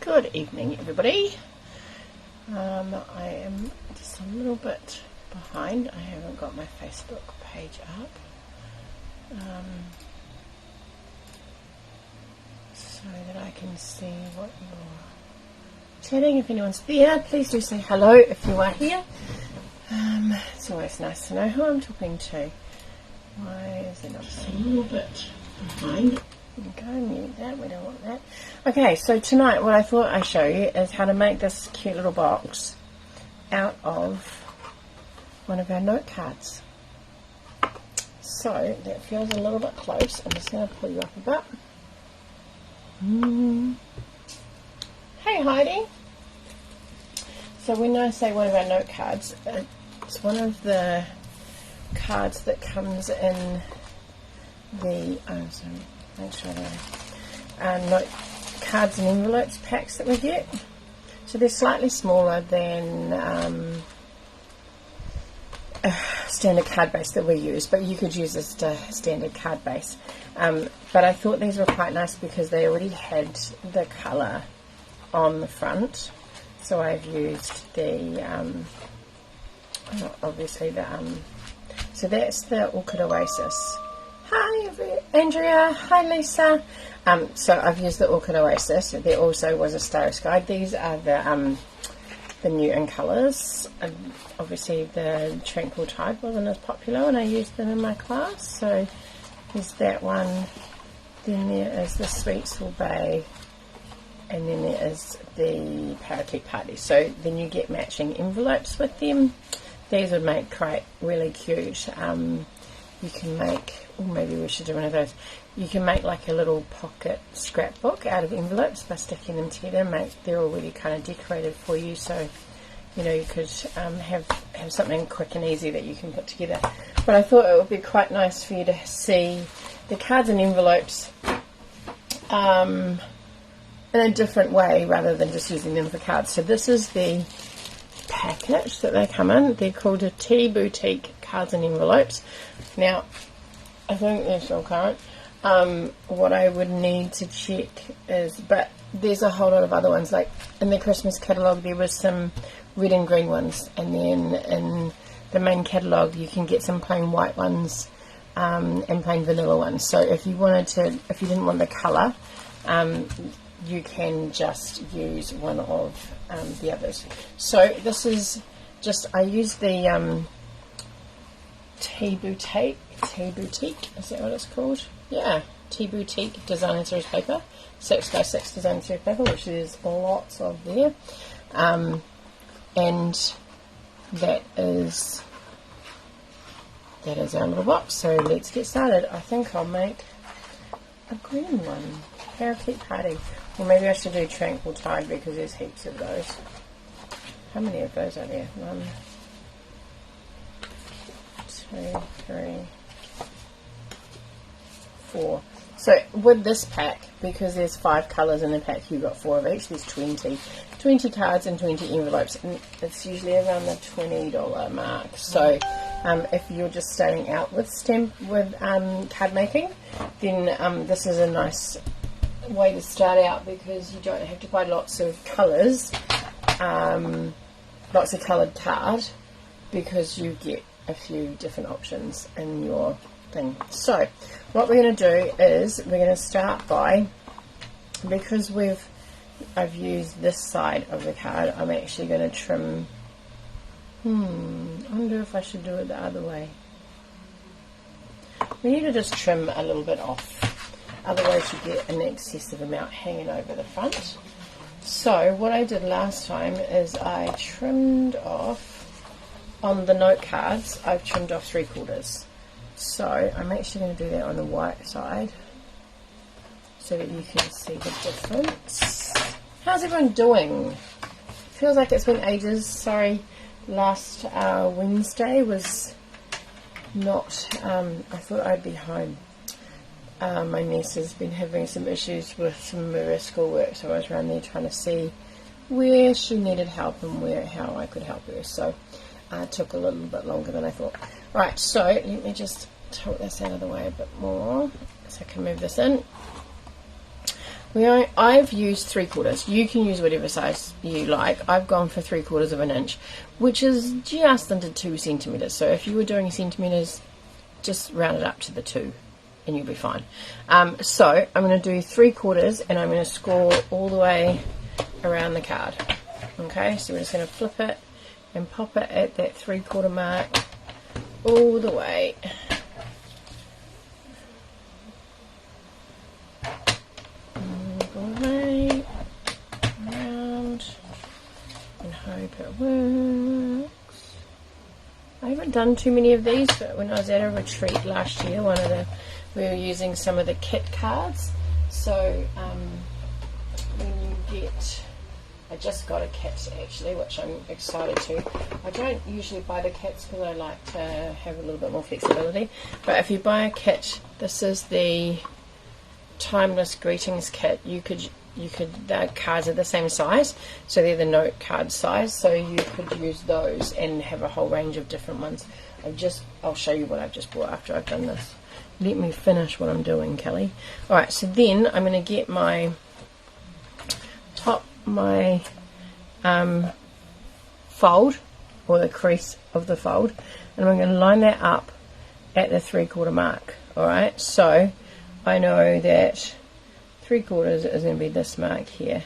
Good evening, everybody. I am just a little bit behind. I haven't got my Facebook page up. So that I can see what you're chatting. If anyone's there, please do say hello if you are here. It's always nice to know who I'm talking to. Why is it not just a little bit behind? Okay, mute that, we don't want that. Okay, so tonight what I thought I'd show you is how to make this cute little box out of one of our note cards. So that feels a little bit close. I'm just going to pull you up a bit. Hey Heidi. So when I say one of our note cards, it's one of the cards that comes in the make sure note cards and envelopes packs that we get. So they're slightly smaller than a standard card base that we use, but you could use this standard card base. But I thought these were quite nice because they already had the colour on the front. So I've used the obviously the so that's the Orchid Oasis. Hi Andrea, hi Lisa. So I've used the Orchid Oasis. There also was a Starry Sky. These are the new in colours. Obviously the Tranquil Tide wasn't as popular when I used them in my class. So there's that one. Then there is the Sweet Sorbet. And then there is the Parakeet Party. So then you get matching envelopes with them. These would make quite really cute. You can make, or maybe we should do one of those. You can make like a little pocket scrapbook out of envelopes by sticking them together. They're already kind of decorated for you, so you know you could have something quick and easy that you can put together. But I thought it would be quite nice for you to see the cards and envelopes in a different way rather than just using them for cards. So this is the package that they come in. They're called a Tea Boutique cards and envelopes. Now I think they're still current. What I would need to check is, but there's a whole lot of other ones, like in the Christmas catalogue there was some red and green ones, and then in the main catalogue you can get some plain white ones and plain vanilla ones. So if you didn't want the colour, you can just use one of the others. So this is just, I use the Tea Boutique, is that what it's called? Yeah, Tea Boutique Design Series paper, 6x6 Design Series paper, which there's lots of there. And that is our little box. So let's get started. I think I'll make a green one, Parakeet Party. Or maybe I should do Tranquil Tide because there's heaps of those. How many of those are there? 1, 2, 3, 4. So with this pack, because there's 5 colours in the pack, you've got 4 of each. There's 20 cards and 20 envelopes, and it's usually around the $20 mark. So if you're just starting out with card making, then this is a nice way to start out because you don't have to buy lots of colours, lots of coloured card, because you get a few different options in your thing. So what we're going to do is we're going to start by, because I've used this side of the card, I'm actually going to trim. I wonder if I should do it the other way. We need to just trim a little bit off, otherwise you get an excessive amount hanging over the front. So what I did last time is I trimmed off, on the note cards, I've trimmed off 3/4. So I'm actually going to do that on the white side so that you can see the difference. How's everyone doing? Feels like it's been ages. Sorry, last Wednesday was not, I thought I'd be home. My niece has been having some issues with some of her schoolwork, so I was around there trying to see where she needed help and how I could help her. So it took a little bit longer than I thought. Right, so let me just tilt this out of the way a bit more so I can move this in. I've used 3/4. You can use whatever size you like. I've gone for 3/4 of an inch, which is just under 2 centimeters. So if you were doing centimeters, just round it up to the 2 and you'll be fine. So I'm going to do 3/4 and I'm going to score all the way around the card. Okay, so we're just going to flip it and pop it at that 3/4 mark all the way. Around and hope it works. I haven't done too many of these, but when I was at a retreat last year, we were using some of the kit cards. So when you get, I just got a kit actually, which I'm excited to. I don't usually buy the kits because I like to have a little bit more flexibility. But if you buy a kit, this is the Timeless Greetings kit. The cards are the same size, so they're the note card size, so you could use those and have a whole range of different ones. I'll show you what I've just bought after I've done this. Let me finish what I'm doing, Kelly. Alright, so then I'm going to get my fold, or the crease of the fold, and I'm going to line that up at the 3/4 mark. Alright, so I know that 3/4 is going to be this mark here,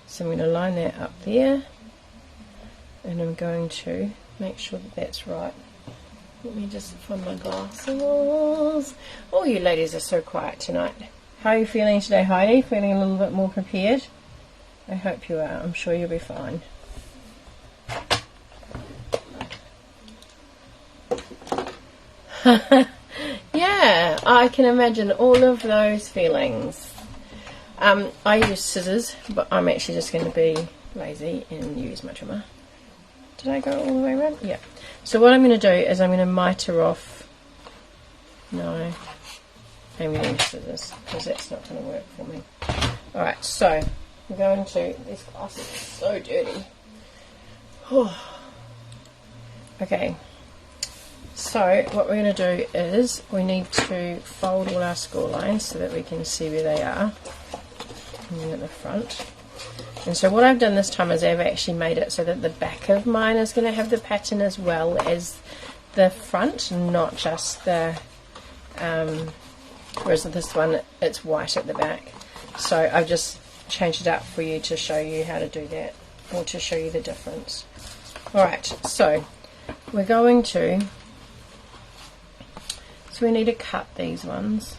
so I'm going to line that up there, and I'm going to make sure that that's right. Let me just find my glasses. Oh, you ladies are so quiet tonight. How are you feeling today, Heidi? Feeling a little bit more prepared? I hope you are. I'm sure you'll be fine. Yeah, I can imagine all of those feelings. I use scissors, but I'm actually just going to be lazy and use my trimmer. Did I go all the way around? Yeah. So what I'm going to do is I'm going to miter off. No, I'm going to use scissors because that's not going to work for me. Alright, so I'm going to, these glasses are so dirty. Okay, so what we're going to do is we need to fold all our score lines so that we can see where they are. And then at the front. And so what I've done this time is I've actually made it so that the back of mine is going to have the pattern as well as the front, not just the, whereas with this one it's white at the back. So I've just changed it up for you to show you how to do that, or to show you the difference. Alright, so we're going to, so we need to cut these ones.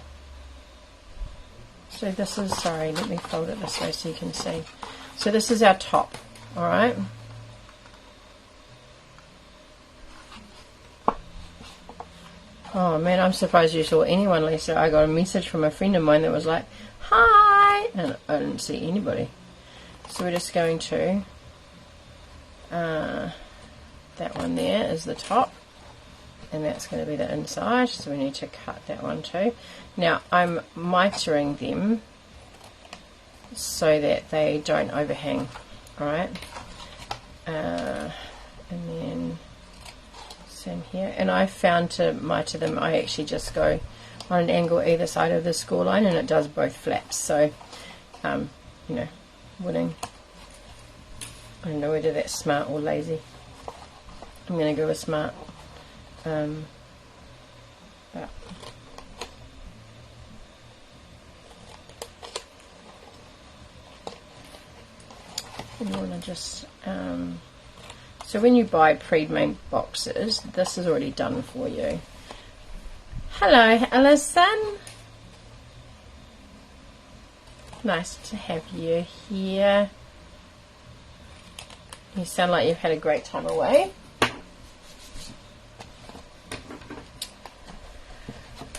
So this is, sorry, let me fold it this way so you can see. So this is our top, alright? Oh man, I'm surprised you saw anyone, Lisa. I got a message from a friend of mine that was like, hi! And I didn't see anybody. So we're just going to, that one there is the top. And that's going to be the inside, so we need to cut that one too. Now I'm mitering them so that they don't overhang. Alright, and then same here. And I found to miter them, I actually just go on an angle either side of the score line, and it does both flaps. So you know, winning. I don't know whether that's smart or lazy. I'm going to go with smart. But you want to just so when you buy pre-made boxes, this is already done for you. Hello, Alison. Nice to have you here. You sound like you've had a great time away.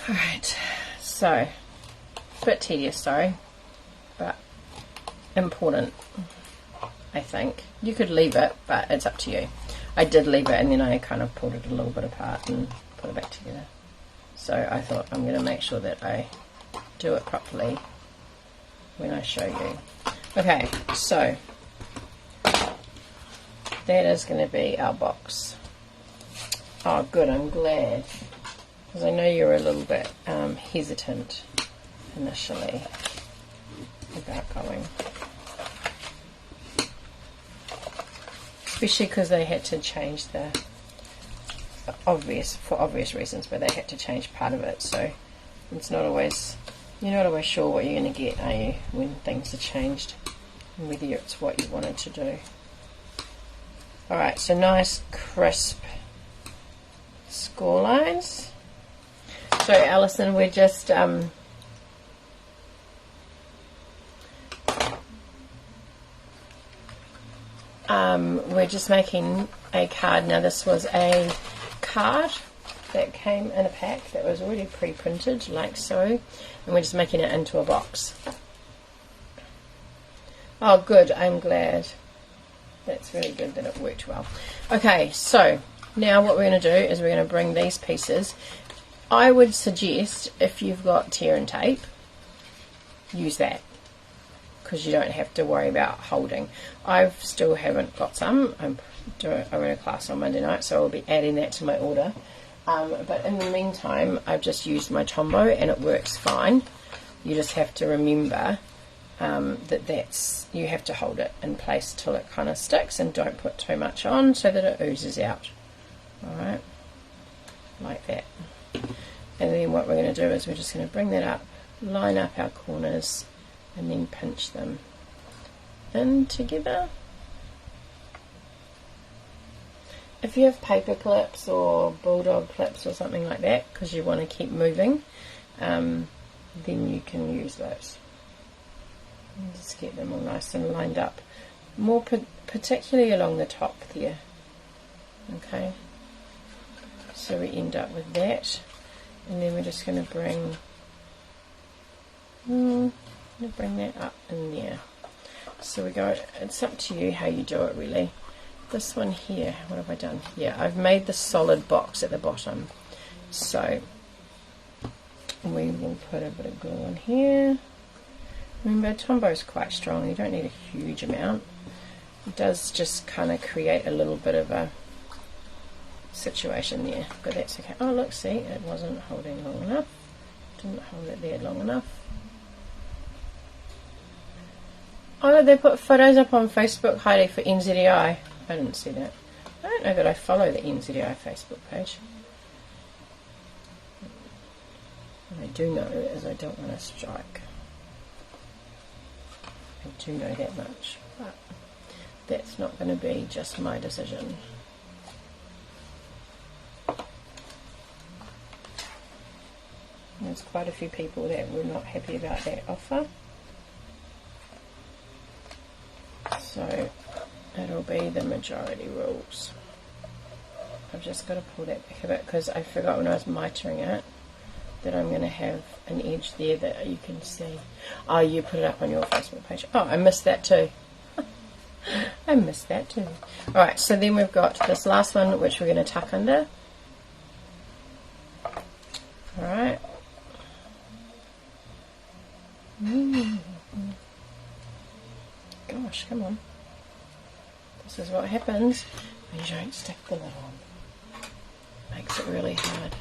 Alright, so a bit tedious, sorry, but important, I think. You could leave it, but it's up to you. I did leave it, and then I kind of pulled it a little bit apart and put it back together. So I thought I'm going to make sure that I do it properly when I show you. Okay, so that is going to be our box. Oh good, I'm glad. Because I know you were a little bit hesitant initially. about going. Especially because they had to change the for obvious reasons, but they had to change part of it, so it's not always, you're not always sure what you're going to get, are you, when things are changed, and whether it's what you wanted to do. Alright, so nice crisp score lines. So Alison, we're just making a card. Now this was a card that came in a pack that was already pre-printed like so, and we're just making it into a box. Oh good, I'm glad. That's really good that it worked well. Okay, so now what we're going to do is we're going to bring these pieces. I would suggest, if you've got tear and tape, use that, because you don't have to worry about holding. I still haven't got some. I'm in a class on Monday night, so I'll be adding that to my order. But in the meantime, I've just used my Tombow and it works fine. You just have to remember you have to hold it in place till it kind of sticks, and don't put too much on so that it oozes out. Alright, like that. And then what we're going to do is we're just going to bring that up, line up our corners, and then pinch them in together. If you have paper clips or bulldog clips or something like that, because you want to keep moving, then you can use those. And just get them all nice and lined up, more particularly along the top there. Okay, so we end up with that, and then we're just going to bring that up in there. So we go, it's up to you how you do it really. This one here, what have I done? Yeah, I've made the solid box at the bottom, so we will put a bit of glue on here. Remember, Tombow's quite strong, you don't need a huge amount. It does just kind of create a little bit of a situation there, but that's okay. Oh look, see, it wasn't holding long enough. Didn't hold it there long enough. Oh, they put photos up on Facebook, Heidi, for NZEI. I didn't see that. I don't know that I follow the NZEI Facebook page. What I do know is I don't want to strike. I do know that much, but that's not going to be just my decision. There's quite a few people that were not happy about that offer, so it'll be the majority rules. I've just got to pull that back a bit because I forgot when I was mitering it that I'm going to have an edge there that you can see. Oh, you put it up on your Facebook page. Oh, I missed that too. I missed that too. Alright, so then we've got this last one which we're going to tuck under. Alright. Gosh, come on. This is what happens when you don't stick the lid on. Makes it really hard.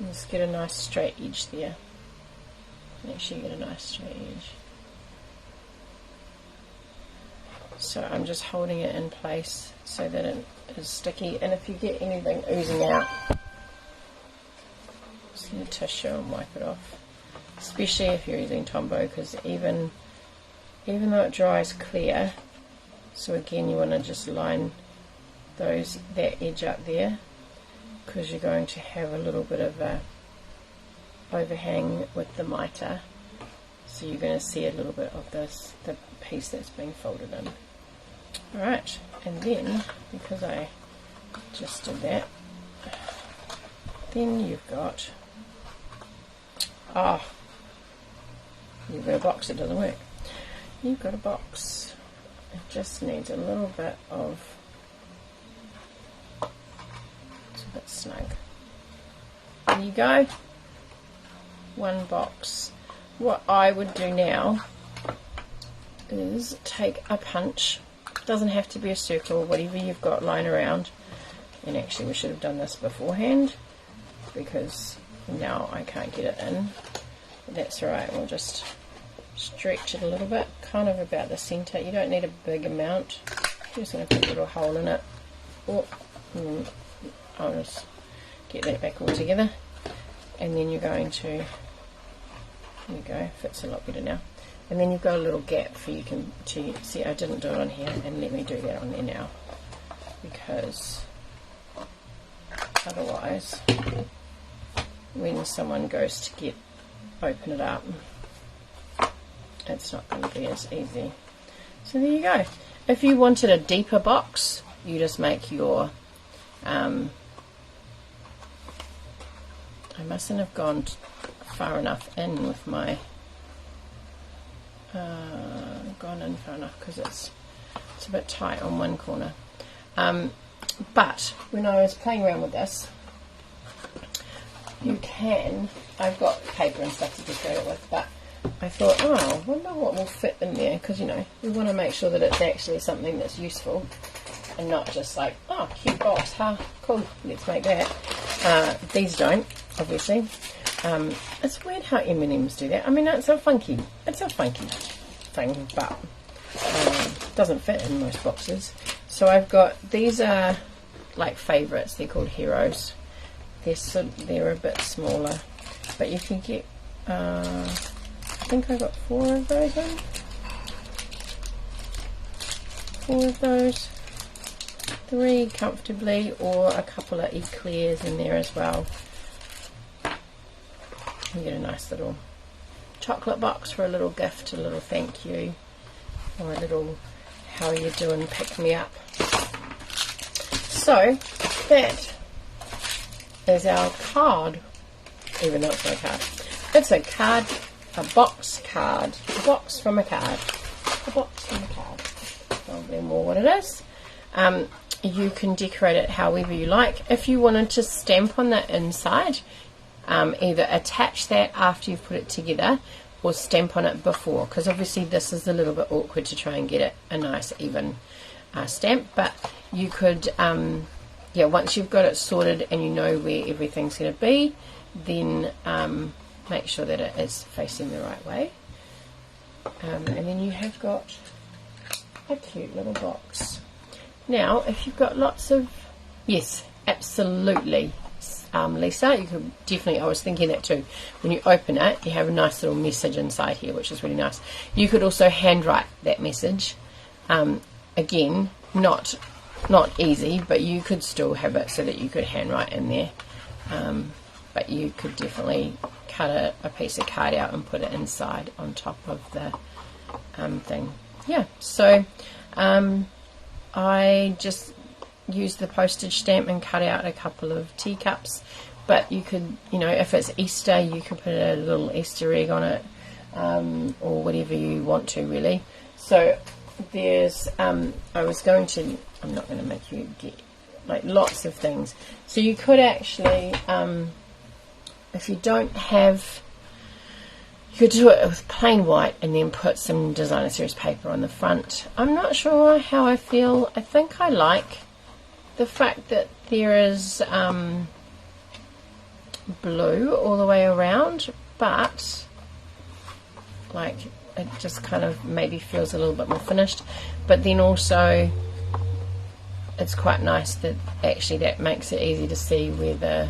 Just get a nice straight edge there. Make sure you get a nice straight edge. So I'm just holding it in place so that it is sticky, and if you get anything oozing out, just need a tissue and wipe it off. Especially if you're using Tombow, because even though it dries clear, so again you want to just line that edge up there, because you're going to have a little bit of a overhang with the mitre, so you're going to see a little bit of the piece that's being folded in. Alright, and then because I just did that, then you've got you've got a box that doesn't work. You've got a box. It just needs a little bit of, it's a bit snug. There you go. One box. What I would do now is take a punch. Doesn't have to be a circle, whatever you've got lying around, And actually we should have done this beforehand, because now I can't get it in. But that's alright, we'll just stretch it a little bit, kind of about the centre. You don't need a big amount. I'm just going to put a little hole in it. Oh, I'll just get that back all together. And then you're going to, there you go, fits a lot better now. And then you've got a little gap for you can to see. I didn't do it on here, and let me do that on there now, because otherwise when someone goes to open it up, it's not going to be as easy. So there you go. If you wanted a deeper box, you just make your I mustn't have gone far enough in with my gone in far enough, because it's a bit tight on one corner. But when I was playing around with this, you can, I've got paper and stuff to decorate it with, but I thought, oh, I wonder what will fit in there, because you know, we want to make sure that it's actually something that's useful and not just like, oh, cute box, huh, cool, let's make that. These don't, obviously. It's weird how M&Ms do that. I mean, it's a funky thing, but doesn't fit in most boxes. So I've got, these are like favourites, they're called Heroes. They're a bit smaller, but you can get, I think I got 4 of those in. 4 of those. 3 comfortably, or a couple of eclairs in there as well. You get a nice little chocolate box for a little gift, a little thank you, or a little how you doing pick me up. So that is our card, even though it's not a card. It's a card, a box card, a box from a card, a box from a card. Probably more what it is. You can decorate it however you like. If you wanted to stamp on the inside, either attach that after you've put it together or stamp on it before, because obviously this is a little bit awkward to try and get it a nice even stamp, but you could yeah, once you've got it sorted and you know where everything's going to be, then make sure that it is facing the right way, and then you have got a cute little box. Now if you've got lots of, yes, absolutely, Lisa, you could definitely, I was thinking that too, when you open it you have a nice little message inside here, which is really nice. You could also handwrite that message, again, not easy, but you could still have it so that you could handwrite in there, but you could definitely cut a piece of card out and put it inside on top of the thing. Yeah, so I just used the postage stamp and cut out a couple of teacups, but you could, you know, if it's Easter, you could put a little Easter egg on it, or whatever you want to, really. So there's I was going to, I'm not going to make you get like lots of things, so you could actually, if you don't have, you could do it with plain white and then put some designer series paper on the front. I'm not sure how I feel. I think I like the fact that there is blue all the way around, but like it just kind of maybe feels a little bit more finished, but then also it's quite nice that actually that makes it easy to see where the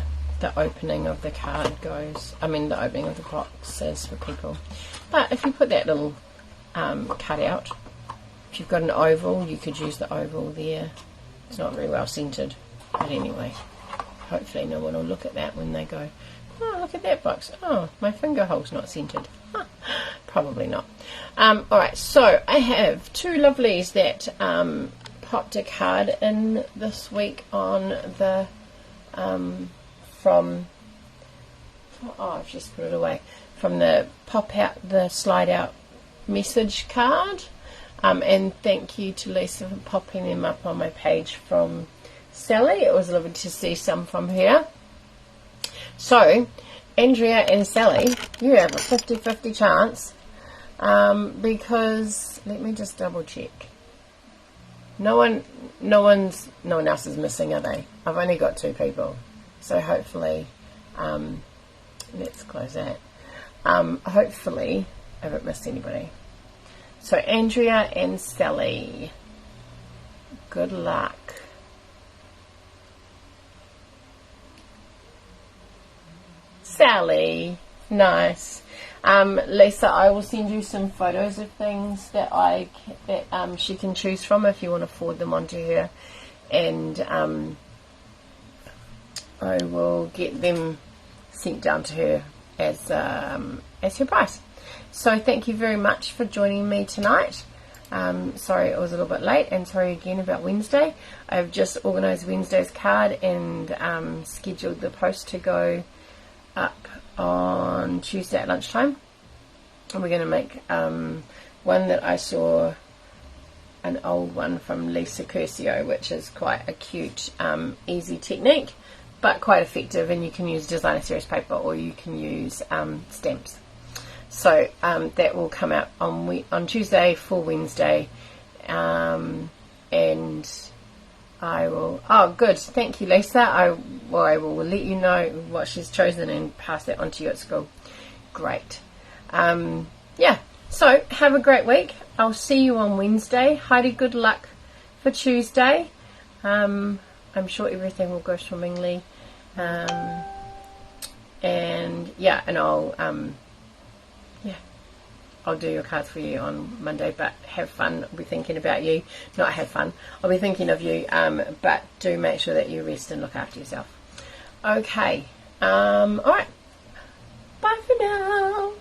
opening of the card goes, I mean the opening of the box is for people. But if you put that little cut out, if you've got an oval, you could use the oval there. It's not very well centered, but anyway, hopefully no one will look at that when they go, oh, look at that box, oh, my finger hole's not centered. Probably not. Alright, so I have 2 lovelies that popped a card in this week on the from, oh, I've just put it away, from the pop out, the slide out message card. And thank you to Lisa for popping them up on my page from Sally. It was lovely to see some from her. So Andrea and Sally, you have a 50-50 chance, because let me just double check. No one else is missing, are they? I've only got 2 people, so hopefully, let's close that. Hopefully, I haven't missed anybody. So Andrea and Sally, good luck. Sally, nice. Lisa, I will send you some photos of things that she can choose from if you want to forward them on to her, and I will get them sent down to her as her price. So thank you very much for joining me tonight. Sorry it was a little bit late, and sorry again about Wednesday. I've just organised Wednesday's card and scheduled the post to go up on Tuesday at lunchtime. And we're going to make one that I saw, an old one from Lisa Curcio, which is quite a cute, easy technique, but quite effective, and you can use designer series paper or you can use stamps. So that will come out on Tuesday for Wednesday, and I will, oh good, thank you Lisa, I will let you know what she's chosen and pass that on to you at school. Great. Yeah, so have a great week. I'll see you on Wednesday. Heidi, good luck for Tuesday. I'm sure everything will go swimmingly, and yeah, and I'll do your cards for you on Monday, but have fun. I'll be thinking about you. Not have fun. I'll be thinking of you, but do make sure that you rest and look after yourself. Okay. All right. Bye for now.